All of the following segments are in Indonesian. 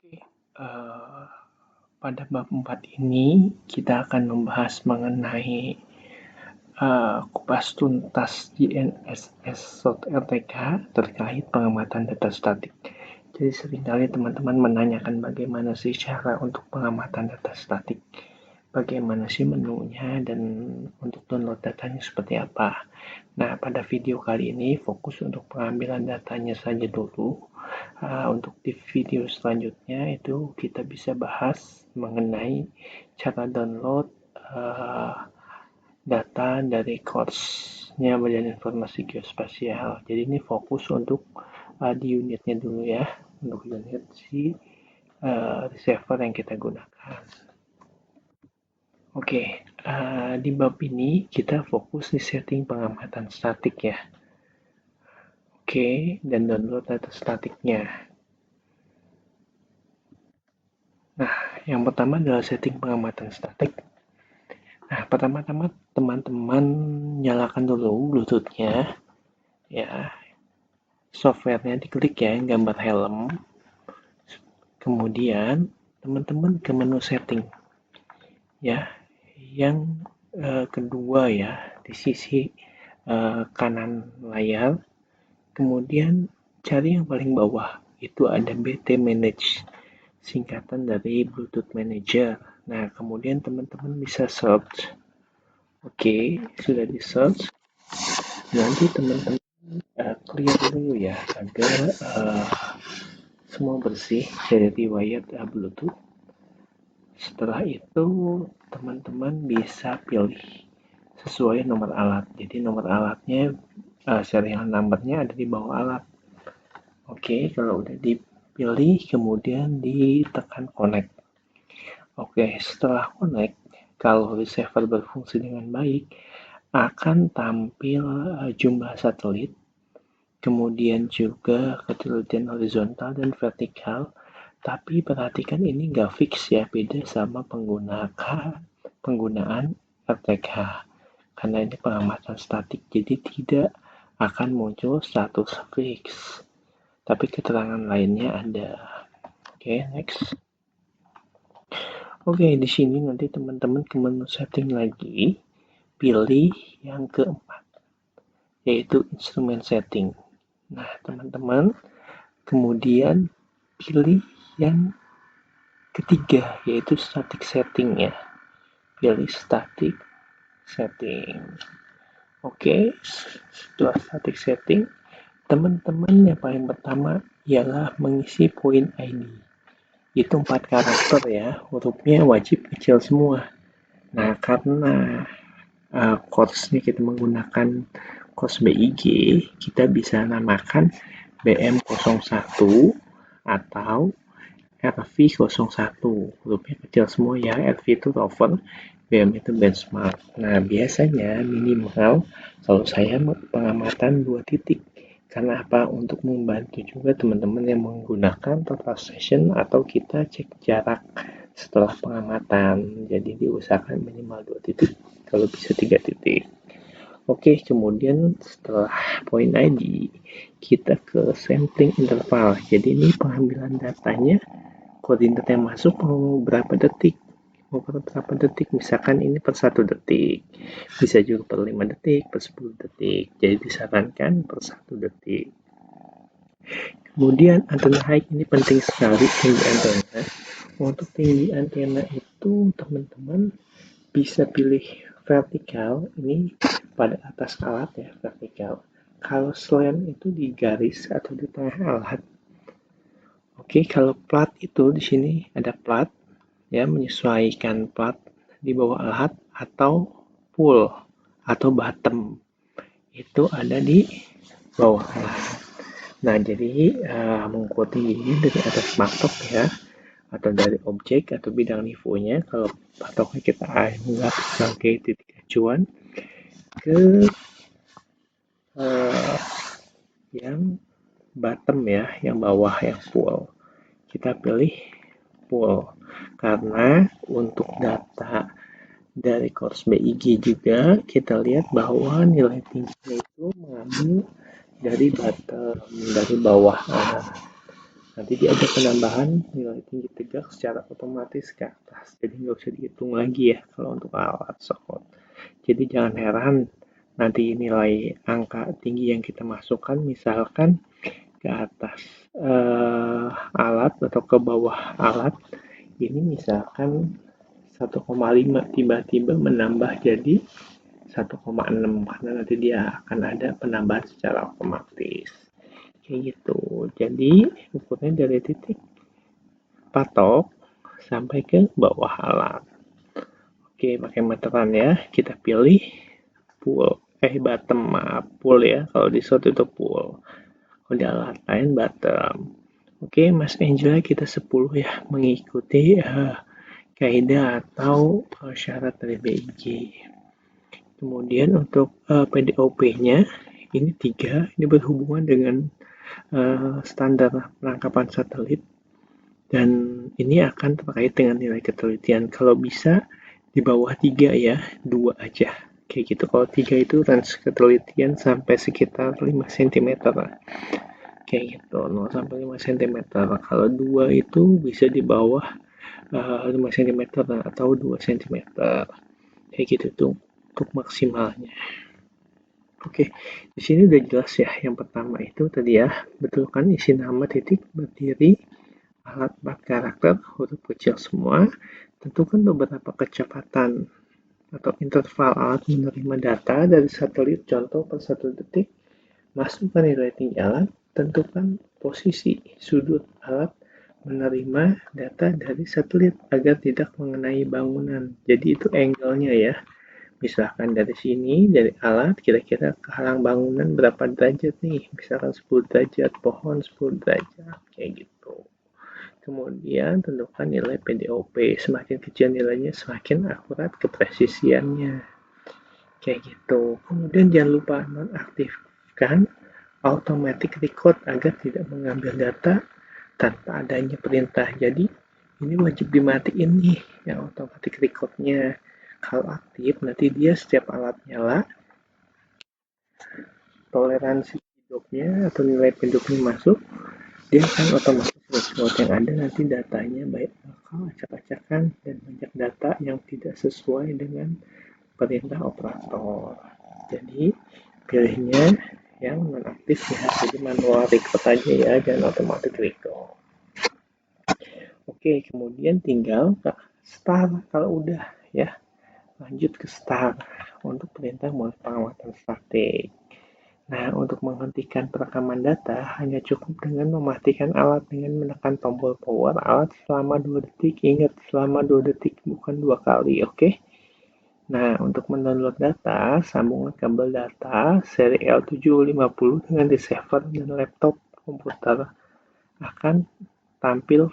Oke, pada bab 4 ini kita akan membahas mengenai kupas tuntas GNSS RTK terkait pengamatan data statik. Jadi seringkali teman-teman menanyakan bagaimana sih cara untuk pengamatan data statik, bagaimana sih menunya, dan untuk download datanya seperti apa. Nah, pada video kali ini fokus untuk pengambilan datanya saja dulu. Untuk di video selanjutnya itu kita bisa bahas mengenai cara download data dari course-nya Badan Informasi Geospasial. Jadi ini fokus untuk di unitnya dulu ya, untuk unit si receiver yang kita gunakan. Oke, di bab ini kita fokus di setting pengamatan statik ya. Oke, dan download data statiknya. Nah, yang pertama adalah setting pengamatan statik. Nah, pertama-tama teman-teman nyalakan dulu Bluetooth-nya. Ya, software-nya diklik ya, gambar helm. Kemudian, teman-teman ke menu setting. Ya, yang kedua ya, di sisi kanan layar. Kemudian, cari yang paling bawah. Itu ada BT Manage, singkatan dari Bluetooth Manager. Nah, kemudian teman-teman bisa search. Oke, sudah di search. Nanti teman-teman clear dulu ya, agar semua bersih dari wired Bluetooth. Setelah itu, teman-teman bisa pilih sesuai nomor alat. Jadi nomor alatnya, serial numbernya ada di bawah alat. Oke, kalau udah dipilih, kemudian ditekan connect. Oke, setelah connect, kalau receiver berfungsi dengan baik, akan tampil jumlah satelit, kemudian juga ketelitian horizontal dan vertikal, tapi perhatikan ini nggak fix ya, beda sama penggunaan RTK, karena ini pengamatan statik, jadi tidak akan muncul status fix, tapi keterangan lainnya ada. Oke, next. Oke, di sini nanti teman-teman ke menu setting lagi, pilih yang keempat, yaitu instrumen setting. Nah, teman-teman kemudian pilih yang ketiga, yaitu static setting ya. Pilih static setting. Oke, setelah static setting, teman-teman yang paling pertama ialah mengisi point ID. Itu 4 karakter ya, hurufnya wajib kecil semua. Nah, karena course-nya kita menggunakan course BIG, kita bisa namakan BM01 atau RV01. Hurufnya kecil semua ya, RV itu rover, BM itu benchmark. Nah, biasanya minimal kalau saya pengamatan 2 titik. Karena apa? Untuk membantu juga teman-teman yang menggunakan total session atau kita cek jarak setelah pengamatan. Jadi diusahakan minimal 2 titik, kalau bisa 3 titik. Oke, kemudian setelah point ID, kita ke sampling interval. Jadi ini pengambilan datanya, koordinat yang masuk mau berapa detik. Mau berapa detik, misalkan ini per 1 detik. Bisa juga per 5 detik, per 10 detik. Jadi disarankan per 1 detik. Kemudian antena high ini penting sekali, tinggi antena. Untuk tinggi antena itu teman-teman bisa pilih vertikal, ini pada atas alat ya, vertikal. Kalau slant itu di garis atau di tengah alat. Oke, kalau plat itu di sini ada plat ya, menyesuaikan plat di bawah alat, atau full atau bottom itu ada di bawah alat. Nah, jadi mengikuti ini dari atas patok ya, atau dari objek atau bidang nivonya. Kalau patoknya kita anggap sebagai titik acuan ke yang bottom ya, yang bawah, yang full. Kita pilih full karena untuk data dari course BIG juga kita lihat bahwa nilai tingginya itu mengambil dari bottom, dari bawah. nanti dia ada penambahan nilai tinggi tegak secara otomatis ke atas. Jadi nggak usah dihitung lagi ya kalau untuk alat short. Jadi jangan heran nanti nilai angka tinggi yang kita masukkan misalkan ke atas alat atau ke bawah alat ini misalkan 1,5 tiba-tiba menambah jadi 1,6 karena nanti dia akan ada penambahan secara otomatis kayak gitu. Jadi ukurnya dari titik patok sampai ke bawah alat. Oke, pakai meteran ya. Kita pilih bottom, maaf, pull ya. Kalau di short itu pull. Kalau di alat lain bottom. Oke, Mas Angela kita 10 ya, mengikuti kaidah atau syarat dari BIG. Kemudian untuk PDOP-nya ini 3, ini berhubungan dengan standar penangkapan satelit dan ini akan terkait dengan nilai ketelitian. Kalau bisa di bawah 3 ya, 2 aja. Kayak gitu. Kalau 3 itu range ketelitian sampai sekitar 5 cm. Kayak gitu, 0 sampai 5 cm. Kalau 2 itu bisa di bawah 5 cm atau 2 cm. Kayak gitu tuh untuk maksimalnya. Oke, di sini udah jelas ya. Yang pertama itu tadi ya, betulkan isi nama titik berdiri alat 4 karakter huruf kecil semua. Tentukan beberapa kecepatan atau interval alat menerima data dari satelit contoh per 1 detik. Masukkan nilai tinggi alat, tentukan posisi sudut alat menerima data dari satelit agar tidak mengenai bangunan. Jadi itu angle-nya ya. Misalkan dari sini, dari alat, kira-kira kehalang bangunan berapa derajat nih? Misalkan 10 derajat, pohon 10 derajat, kayak gitu. Kemudian tentukan nilai PDOP. Semakin kecil nilainya, semakin akurat kepresisiannya. Kayak gitu. Kemudian jangan lupa nonaktifkan automatic record agar tidak mengambil data tanpa adanya perintah. Jadi ini wajib dimatiin nih yang automatic recordnya. Kalau aktif nanti dia setiap alat nyala toleransi hidupnya atau nilai hidupnya masuk dia akan otomatis record yang ada nanti datanya baik bakal acak-acakan dan banyak data yang tidak sesuai dengan perintah operator. Jadi pilihnya yang nonaktif ya, jadi manual record aja ya, jangan automatic record. Oke, kemudian tinggal start kalau udah ya. Lanjut ke start untuk perintah mode pengamatan statik. Nah, untuk menghentikan perekaman data hanya cukup dengan mematikan alat dengan menekan tombol power alat selama 2 detik. Ingat, selama 2 detik bukan 2 kali, oke? Nah, untuk mendownload data, sambungkan kabel data seri L750 dengan receiver dan laptop komputer. Akan tampil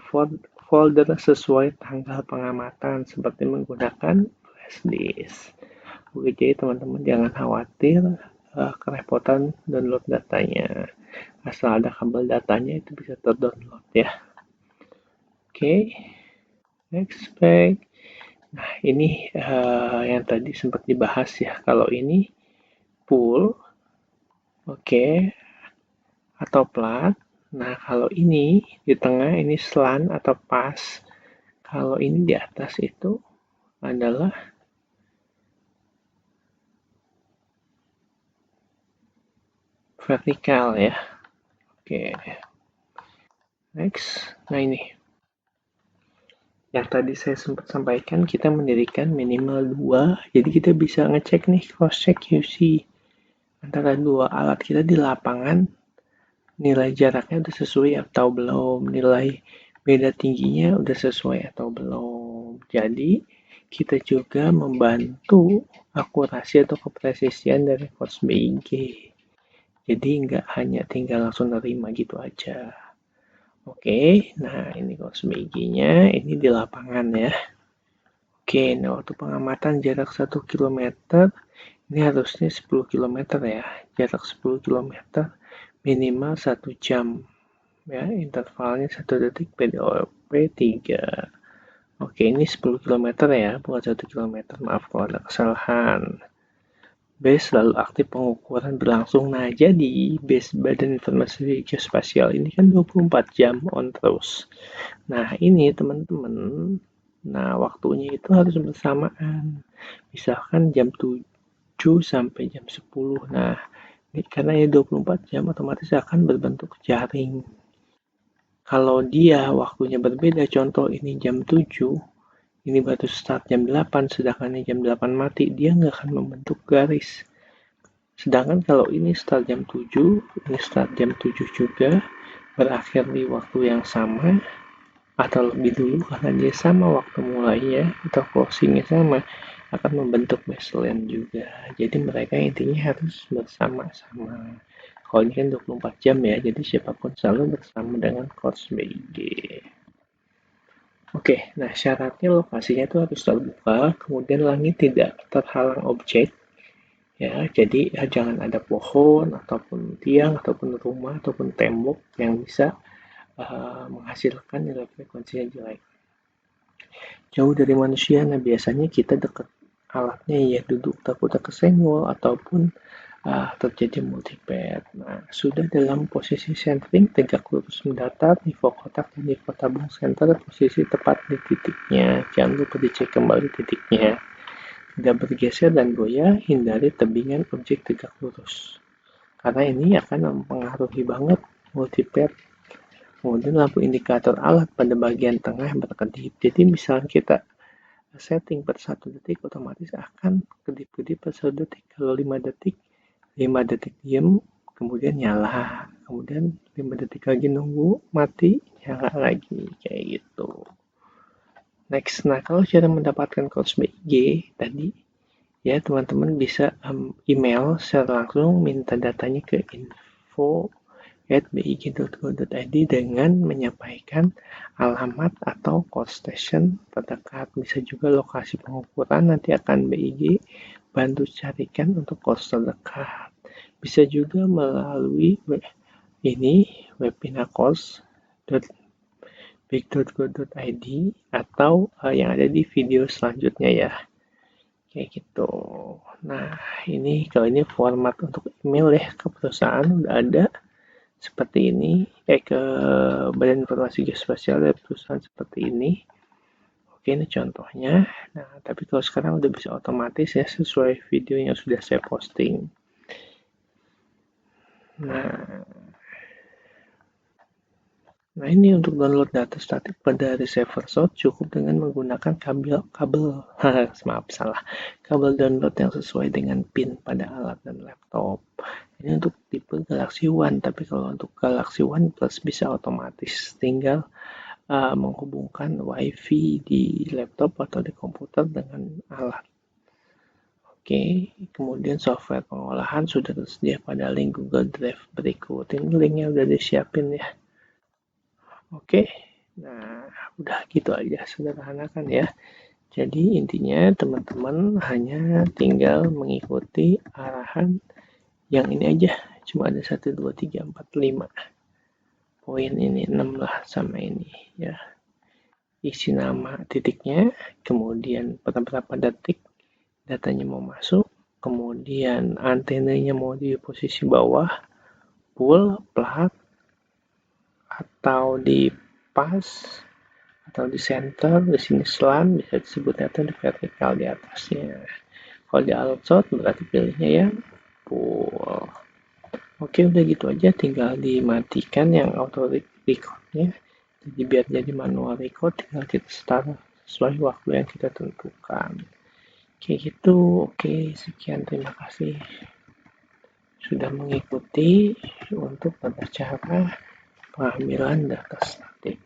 folder sesuai tanggal pengamatan seperti menggunakan flash disk. Oke, jadi teman-teman jangan khawatir kerepotan download datanya. Asal ada kabel datanya itu bisa terdownload ya. Oke, next back. Nah, ini yang tadi sempat dibahas ya. Kalau ini pull, oke, atau plat. Nah, kalau ini di tengah ini slant atau pas. Kalau ini di atas itu adalah vertikal ya. Oke. Next. Nah, ini. Yang tadi saya sempat sampaikan kita mendirikan minimal 2. Jadi kita bisa ngecek nih cross check QC antara dua alat kita di lapangan. Nilai jaraknya udah sesuai atau belum, nilai beda tingginya udah sesuai atau belum. Jadi kita juga membantu akurasi atau kepresisian dari course BIG. Jadi nggak hanya tinggal langsung nerima gitu aja. Oke, nah ini course BIG-nya, ini di lapangan ya. Oke, nah waktu pengamatan jarak 1 km, ini harusnya 10 km ya. Jarak 10 km minimal 1 jam ya, intervalnya 1 detik, PDOP 3. Oke, ini 10 km ya, bukan 1 km, maaf kalau ada kesalahan. base lalu aktif pengukuran berlangsung. Nah, jadi base Badan Informasi Geospasial ini kan 24 jam on terus. Nah, ini teman-teman, nah waktunya itu harus bersamaan. Misalkan jam 7 sampai jam 10. Nah, ini karena ini 24 jam otomatis akan berbentuk jaring. Kalau dia waktunya berbeda, contoh ini jam 7, ini baru start jam 8, sedangkan ini jam 8 mati, dia nggak akan membentuk garis. Sedangkan kalau ini start jam 7, ini start jam 7 juga, berakhir di waktu yang sama, atau lebih dulu karena dia sama waktu mulainya, atau closingnya sama, akan membentuk baseline juga. Jadi mereka intinya harus bersama-sama. Kalau ini kan 24 jam ya, jadi siapapun selalu bersama dengan course BIG. Oke, nah syaratnya lokasinya itu harus terbuka, kemudian langit tidak terhalang objek, ya. Jadi jangan ada pohon ataupun tiang ataupun rumah ataupun tembok yang bisa menghasilkan nilai frekuensi yang jelek. Jauh dari manusia, nah biasanya kita dekat alatnya ya, duduk takutnya kesenggol ataupun terjadi multipad. Nah, sudah dalam posisi centering, tegak lurus mendatar, nivoo kotak dan nivoo tabung center posisi tepat di titiknya. Jangan lupa dicek kembali titiknya. Tidak bergeser dan goyah, hindari tebingan objek tegak lurus. Karena ini akan mempengaruhi banget multipad. Kemudian lampu indikator alat pada bagian tengah berkedip. Jadi misalnya kita setting per 1 detik, otomatis akan kedip-kedip per 1 detik. Kalau 5 detik, 5 detik diam, kemudian nyala, kemudian 5 detik lagi nunggu, mati, nyala lagi, kayak gitu. Next, nah kalau cara mendapatkan course BIG tadi, ya teman-teman bisa email secara langsung, minta datanya ke info@big.go.id dengan menyampaikan alamat atau course station terdekat. Bisa juga lokasi pengukuran, nanti akan BIG bantu carikan untuk course terdekat. Bisa juga melalui webinarcourse.big.go.id atau yang ada di video selanjutnya ya. Kayak gitu. Nah, ini kalau ini format untuk email ya ke perusahaan udah ada seperti ini, ke Badan Informasi Geospasial dari perusahaan seperti ini. Oke, ini contohnya. Nah, tapi kalau sekarang udah bisa otomatis ya sesuai video yang sudah saya posting. Nah, ini untuk download data statik pada receiver source cukup dengan menggunakan kabel download yang sesuai dengan pin pada alat dan laptop. Ini untuk tipe Galaxy One, tapi kalau untuk Galaxy One Plus bisa otomatis, tinggal menghubungkan WiFi di laptop atau di komputer dengan alat. Oke, kemudian software pengolahan sudah tersedia pada link Google Drive berikut. Ini linknya udah disiapin ya. Oke, nah udah gitu aja, sederhana kan ya. Jadi intinya teman-teman hanya tinggal mengikuti arahan yang ini aja. Cuma ada 1, 2, 3, 4, 5. Poin ini 6 lah sama ini ya. Isi nama titiknya, kemudian pada berapa detik datanya mau masuk, kemudian antenanya mau di posisi bawah, full, plat, atau di pas, atau di center, di sini slant, bisa disebutnya atau di vertikal di atasnya. Kalau di outside berarti pilihnya yang full. Oke, udah gitu aja, tinggal dimatikan yang auto recordnya. Jadi biar jadi manual record, tinggal kita start sesuai waktu yang kita tentukan. Oke gitu, oke sekian, terima kasih sudah mengikuti untuk tata cara pengambilan data statik.